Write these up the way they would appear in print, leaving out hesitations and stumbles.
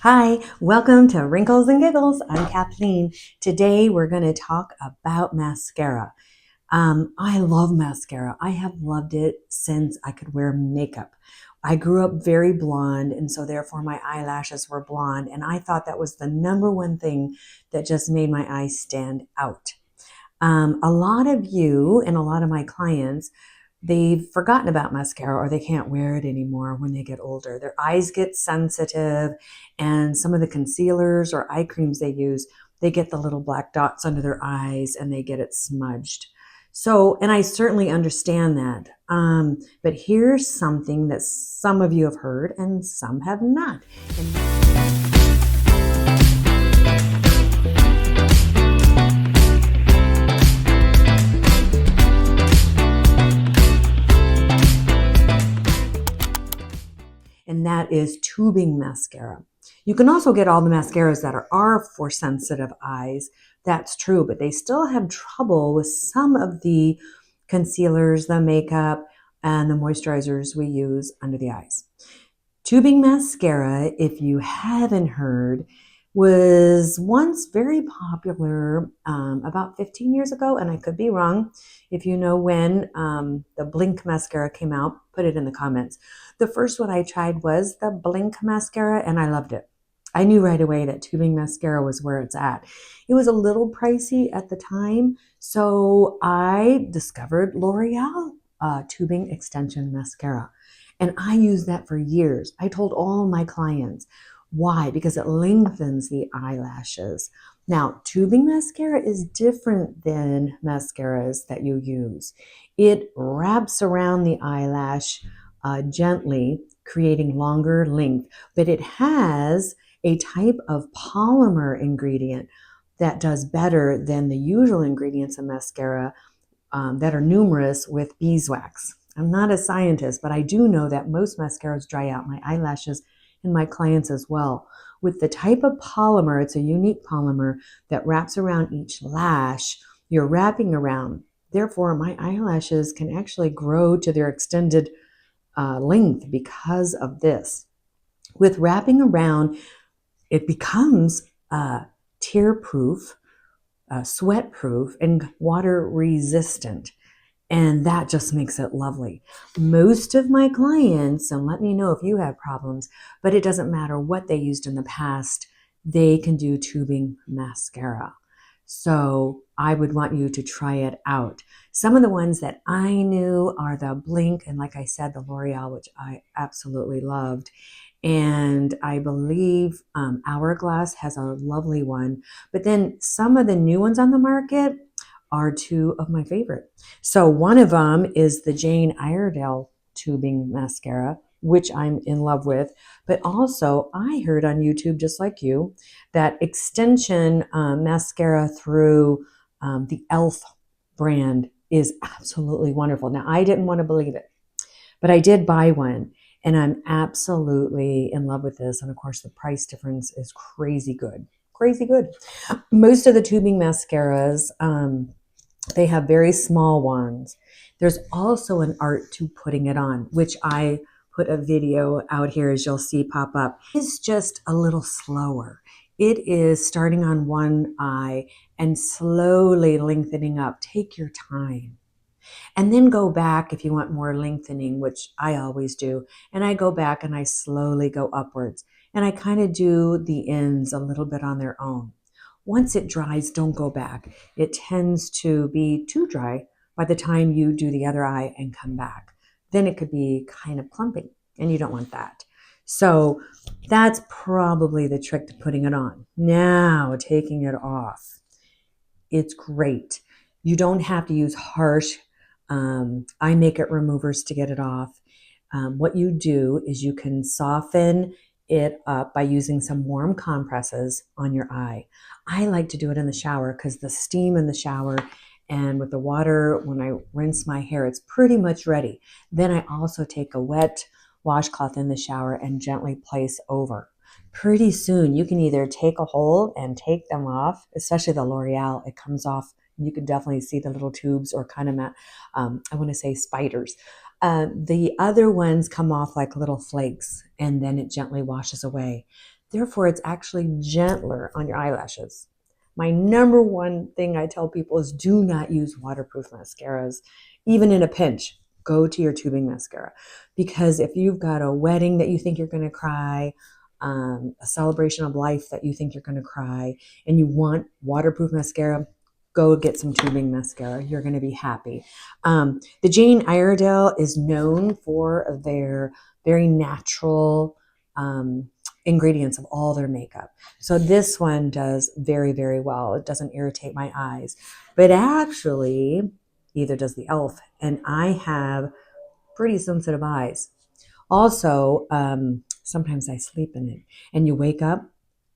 Hi, welcome to Wrinkles and Giggles. I'm Kathleen. Today we're going to talk about mascara. I love mascara. I have loved it since I could wear makeup. I grew up very blonde, and so therefore my eyelashes were blonde, and I thought that was the number one thing that just made my eyes stand out. A lot of you and a lot of my clients, they've forgotten about mascara or they can't wear it anymore when they get older. Their eyes get sensitive, and some of the concealers or eye creams they use, they get the little black dots under their eyes and they get it smudged. So, and I certainly understand that. But here's something that some of you have heard and some have not. And that is tubing mascara. You can also get all the mascaras that are for sensitive eyes. That's true, but they still have trouble with some of the concealers, the makeup, and the moisturizers we use under the eyes. Tubing mascara, if you haven't heard, was once very popular about 15 years ago, and I could be wrong. If you know when the Blink mascara came out, put it in the comments. The first one I tried was the Blink mascara, and I loved it. I knew right away that tubing mascara was where it's at. It was a little pricey at the time, so I discovered L'Oreal tubing extension mascara. And I used that for years. I told all my clients. Why? Because it lengthens the eyelashes. Now, tubing mascara is different than mascaras that you use. It wraps around the eyelash gently, creating longer length, but it has a type of polymer ingredient that does better than the usual ingredients of mascara that are numerous with beeswax. I'm not a scientist, but I do know that most mascaras dry out my eyelashes and my clients as well. With the type of polymer, it's a unique polymer that wraps around each lash. You're wrapping around. Therefore, my eyelashes can actually grow to their extended length because of this. With wrapping around, it becomes tear-proof, sweat-proof, and water-resistant. And that just makes it lovely. Most of my clients, and let me know if you have problems, but it doesn't matter what they used in the past, they can do tubing mascara. So I would want you to try it out. Some of the ones that I knew are the Blink, and like I said, the L'Oreal, which I absolutely loved. And I believe Hourglass has a lovely one. But then some of the new ones on the market are two of my favorite. So one of them is the Jane Iredale tubing mascara, which I'm in love with. But also I heard on YouTube, just like you, that extension mascara through the E.L.F brand is absolutely wonderful. Now, I didn't want to believe it, but I did buy one. And I'm absolutely in love with this. And of course, the price difference is crazy good. Crazy good. Most of the tubing mascaras, they have very small ones. There's also an art to putting it on, which I put a video out here as you'll see pop up. It's just a little slower. It is starting on one eye and slowly lengthening up. Take your time. And then go back if you want more lengthening, which I always do. And I go back and I slowly go upwards. And I kind of do the ends a little bit on their own. Once it dries, don't go back. It tends to be too dry by the time you do the other eye and come back. Then it could be kind of clumping, and you don't want that. So that's probably the trick to putting it on. Now, taking it off. It's great. You don't have to use harsh eye makeup removers to get it off. What you do is you can soften it up by using some warm compresses on your eye. I like to do it in the shower because the steam in the shower and with the water, when I rinse my hair, it's pretty much ready. Then I also take a wet washcloth in the shower and gently place over. Pretty soon you can either take a hold and take them off, especially the L'Oreal, it comes off. You can definitely see the little tubes or kind of, I want to say spiders. The other ones come off like little flakes and then it gently washes away. Therefore, it's actually gentler on your eyelashes. My number one thing I tell people is do not use waterproof mascaras, even in a pinch. Go to your tubing mascara, because if you've got a wedding that you think you're going to cry, a celebration of life that you think you're going to cry, and you want waterproof mascara, go get some tubing mascara. You're going to be happy. The Jane Iredale is known for their very natural ingredients of all their makeup. So this one does very, very well. It doesn't irritate my eyes, but actually either does the E.L.F. And I have pretty sensitive eyes. Also, sometimes I sleep in it and you wake up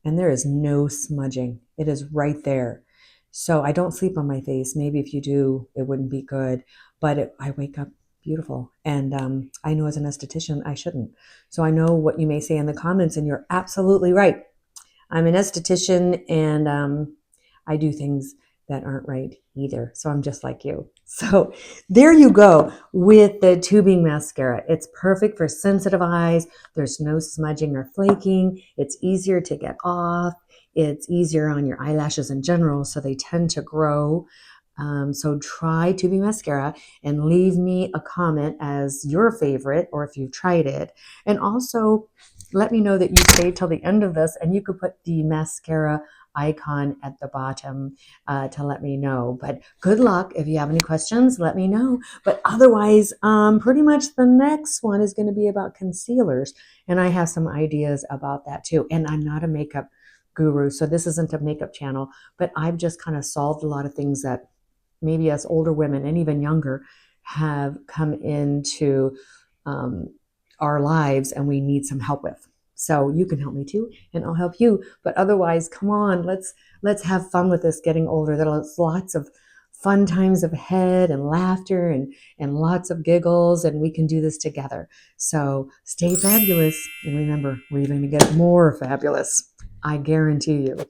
and there is no smudging. It is right there. So I don't sleep on my face. Maybe if you do, it wouldn't be good, but I wake up beautiful. And I know as an esthetician, I shouldn't. So I know what you may say in the comments, and you're absolutely right. I'm an esthetician, and I do things that aren't right either. So I'm just like you. So there you go with the tubing mascara. It's perfect for sensitive eyes. There's no smudging or flaking. It's easier to get off. It's easier on your eyelashes in general, so they tend to grow. So try tubing mascara and leave me a comment as your favorite, or if you've tried it. And also let me know that you stayed till the end of this, and you could put the mascara icon at the bottom to let me know. But good luck. If you have any questions, let me know. But otherwise, pretty much the next one is going to be about concealers. And I have some ideas about that too. And I'm not a makeup guru, so this isn't a makeup channel, but I've just kind of solved a lot of things that maybe as older women and even younger have come into our lives and we need some help with. So you can help me too, and I'll help you. But otherwise, come on, let's have fun with this getting older. There's lots of fun times ahead, and laughter, and lots of giggles, and we can do this together. So stay fabulous, and remember, we're even going to get more fabulous. I guarantee you.